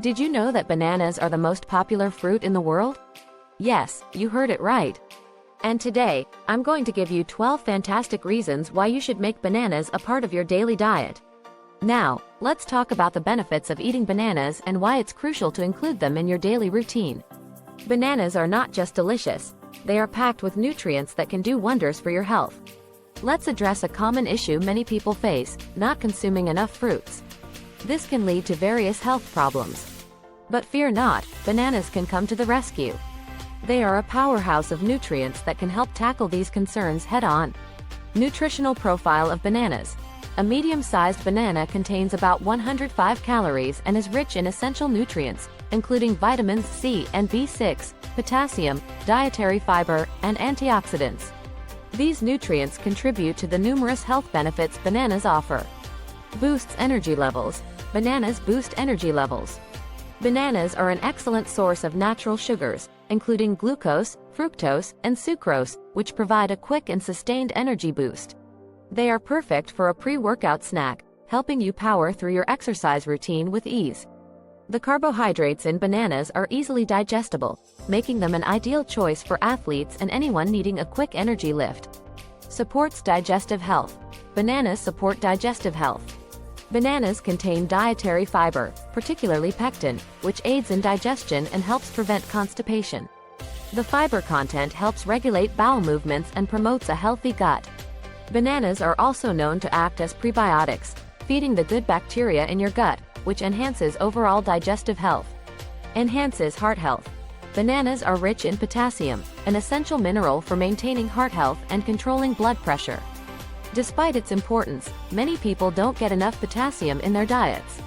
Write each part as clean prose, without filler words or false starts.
Did you know that bananas are the most popular fruit in the world? Yes, you heard it right. And today, I'm going to give you 12 fantastic reasons why you should make bananas a part of your daily diet. Now, let's talk about the benefits of eating bananas and why it's crucial to include them in your daily routine. Bananas are not just delicious, they are packed with nutrients that can do wonders for your health. Let's address a common issue many people face: not consuming enough fruits. This can lead to various health problems. But fear not, bananas can come to the rescue. They are a powerhouse of nutrients that can help tackle these concerns head-on. Nutritional profile of bananas. A medium-sized banana contains about 105 calories and is rich in essential nutrients, including vitamins C and B6, potassium, dietary fiber, and antioxidants. These nutrients contribute to the numerous health benefits bananas offer. Boosts energy levels. Bananas boost energy levels. Bananas are an excellent source of natural sugars, including glucose, fructose, and sucrose, which provide a quick and sustained energy boost. They are perfect for a pre-workout snack, helping you power through your exercise routine with ease. The carbohydrates in bananas are easily digestible, making them an ideal choice for athletes and anyone needing a quick energy lift. Supports digestive health. Bananas support digestive health. Bananas contain dietary fiber, particularly pectin, which aids in digestion and helps prevent constipation. The fiber content helps regulate bowel movements and promotes a healthy gut. Bananas are also known to act as prebiotics, feeding the good bacteria in your gut, which enhances overall digestive health. Enhances heart health. Bananas are rich in potassium, an essential mineral for maintaining heart health and controlling blood pressure. Despite its importance, many people don't get enough potassium in their diets.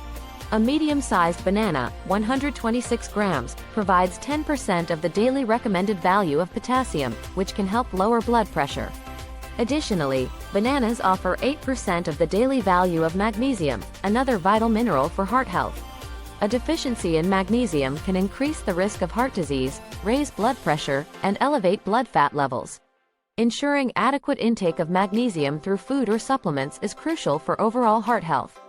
A medium-sized banana, 126 grams, provides 10% of the daily recommended value of potassium, which can help lower blood pressure. Additionally, bananas offer 8% of the daily value of magnesium, another vital mineral for heart health. A deficiency in magnesium can increase the risk of heart disease, raise blood pressure, and elevate blood fat levels. Ensuring adequate intake of magnesium through food or supplements is crucial for overall heart health.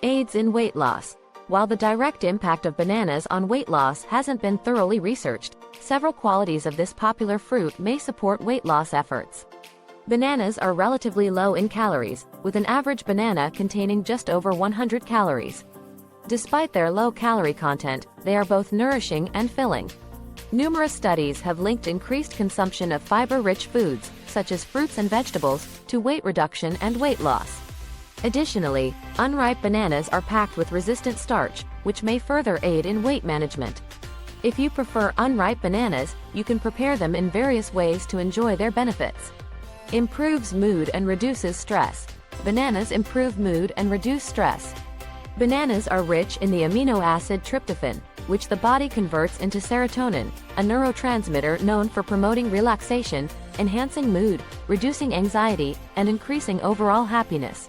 Aids in weight loss. While the direct impact of bananas on weight loss hasn't been thoroughly researched, several qualities of this popular fruit may support weight loss efforts. Bananas are relatively low in calories, with an average banana containing just over 100 calories. Despite their low calorie content, they are both nourishing and filling. Numerous studies have linked increased consumption of fiber-rich foods, such as fruits and vegetables, to weight reduction and weight loss. Additionally, unripe bananas are packed with resistant starch, which may further aid in weight management. If you prefer unripe bananas, you can prepare them in various ways to enjoy their benefits. Improves mood and reduces stress. Bananas improve mood and reduce stress. Bananas are rich in the amino acid tryptophan, which the body converts into serotonin, a neurotransmitter known for promoting relaxation, enhancing mood, reducing anxiety, and increasing overall happiness.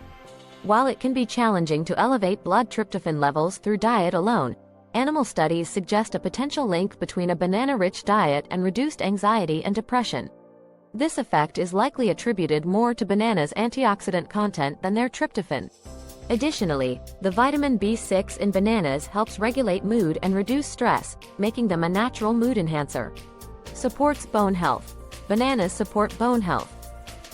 While it can be challenging to elevate blood tryptophan levels through diet alone, animal studies suggest a potential link between a banana-rich diet and reduced anxiety and depression. This effect is likely attributed more to bananas' antioxidant content than their tryptophan. Additionally, the vitamin B6 in bananas helps regulate mood and reduce stress, making them a natural mood enhancer. Supports bone health. Bananas support bone health.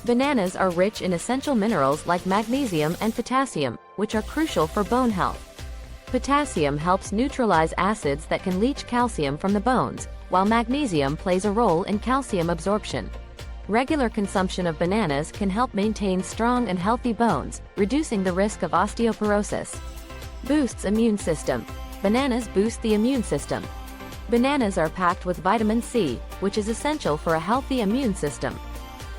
Bananas are rich in essential minerals like magnesium and potassium, which are crucial for bone health. Potassium helps neutralize acids that can leach calcium from the bones, while magnesium plays a role in calcium absorption. Regular consumption of bananas can help maintain strong and healthy bones, reducing the risk of osteoporosis. Boosts immune system. Bananas boost the immune system. Bananas are packed with vitamin C, which is essential for a healthy immune system.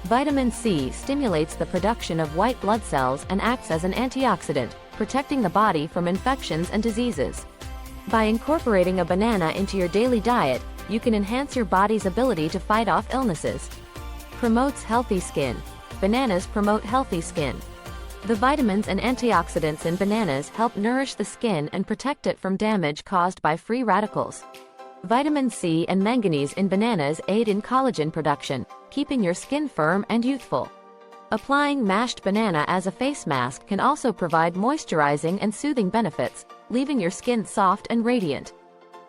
Vitamin C stimulates the production of white blood cells and acts as an antioxidant, protecting the body from infections and diseases. By incorporating a banana into your daily diet, you can enhance your body's ability to fight off illnesses. Promotes healthy skin. Bananas promote healthy skin. The vitamins and antioxidants in bananas help nourish the skin and protect it from damage caused by free radicals. Vitamin C and manganese in bananas aid in collagen production, keeping your skin firm and youthful. Applying mashed banana as a face mask can also provide moisturizing and soothing benefits, leaving your skin soft and radiant.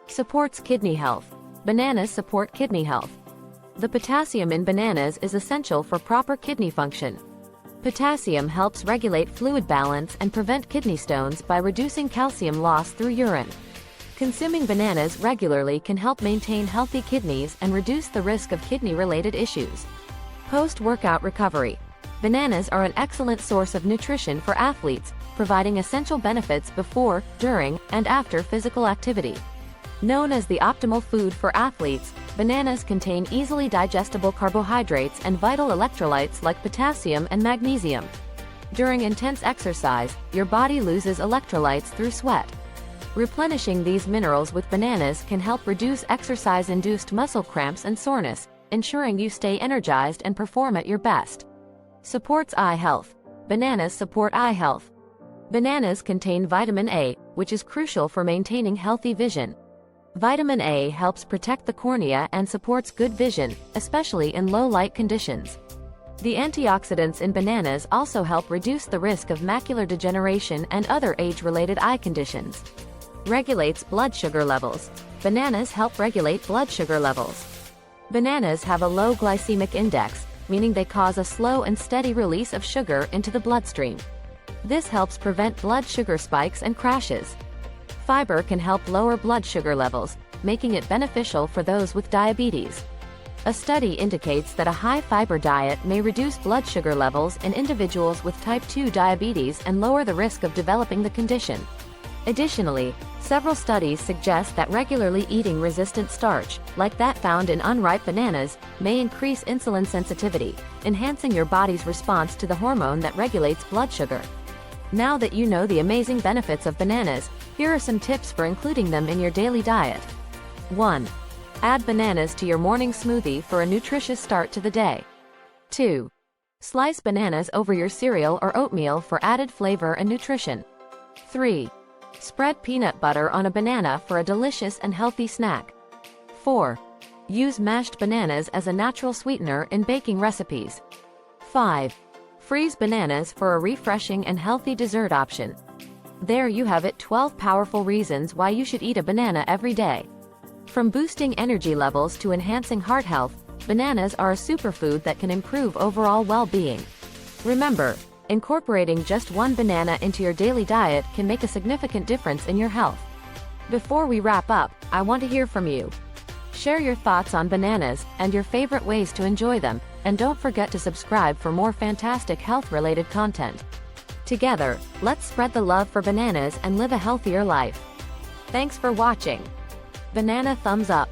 Supports kidney health. Bananas support kidney health. The potassium in bananas is essential for proper kidney function. Potassium helps regulate fluid balance and prevent kidney stones by reducing calcium loss through urine. Consuming bananas regularly can help maintain healthy kidneys and reduce the risk of kidney-related issues. Post-workout recovery. Bananas are an excellent source of nutrition for athletes, providing essential benefits before, during, and after physical activity. Known as the optimal food for athletes, bananas contain easily digestible carbohydrates and vital electrolytes like potassium and magnesium. During intense exercise, your body loses electrolytes through sweat. Replenishing these minerals with bananas can help reduce exercise-induced muscle cramps and soreness, ensuring you stay energized and perform at your best. Supports eye health. Bananas support eye health. Bananas contain vitamin A, which is crucial for maintaining healthy vision. Vitamin A helps protect the cornea and supports good vision, especially in low-light conditions. The antioxidants in bananas also help reduce the risk of macular degeneration and other age-related eye conditions. Regulates blood sugar levels. Bananas help regulate blood sugar levels. Bananas have a low glycemic index, meaning they cause a slow and steady release of sugar into the bloodstream. This helps prevent blood sugar spikes and crashes. Fiber can help lower blood sugar levels, making it beneficial for those with diabetes. A study indicates that a high-fiber diet may reduce blood sugar levels in individuals with type 2 diabetes and lower the risk of developing the condition. Additionally, several studies suggest that regularly eating resistant starch, like that found in unripe bananas, may increase insulin sensitivity, enhancing your body's response to the hormone that regulates blood sugar. Now that you know the amazing benefits of bananas, here are some tips for including them in your daily diet. 1. Add bananas to your morning smoothie for a nutritious start to the day. 2. Slice bananas over your cereal or oatmeal for added flavor and nutrition. 3. Spread peanut butter on a banana for a delicious and healthy snack. 4. Use mashed bananas as a natural sweetener in baking recipes. 5. Freeze bananas for a refreshing and healthy dessert option. There you have it, 12 powerful reasons why you should eat a banana every day. From boosting energy levels to enhancing heart health, bananas are a superfood that can improve overall well-being. Remember, incorporating just one banana into your daily diet can make a significant difference in your health. Before we wrap up, I want to hear from you. Share your thoughts on bananas and your favorite ways to enjoy them, and don't forget to subscribe for more fantastic health-related content. Together, let's spread the love for bananas and live a healthier life. Thanks for watching. Banana thumbs up.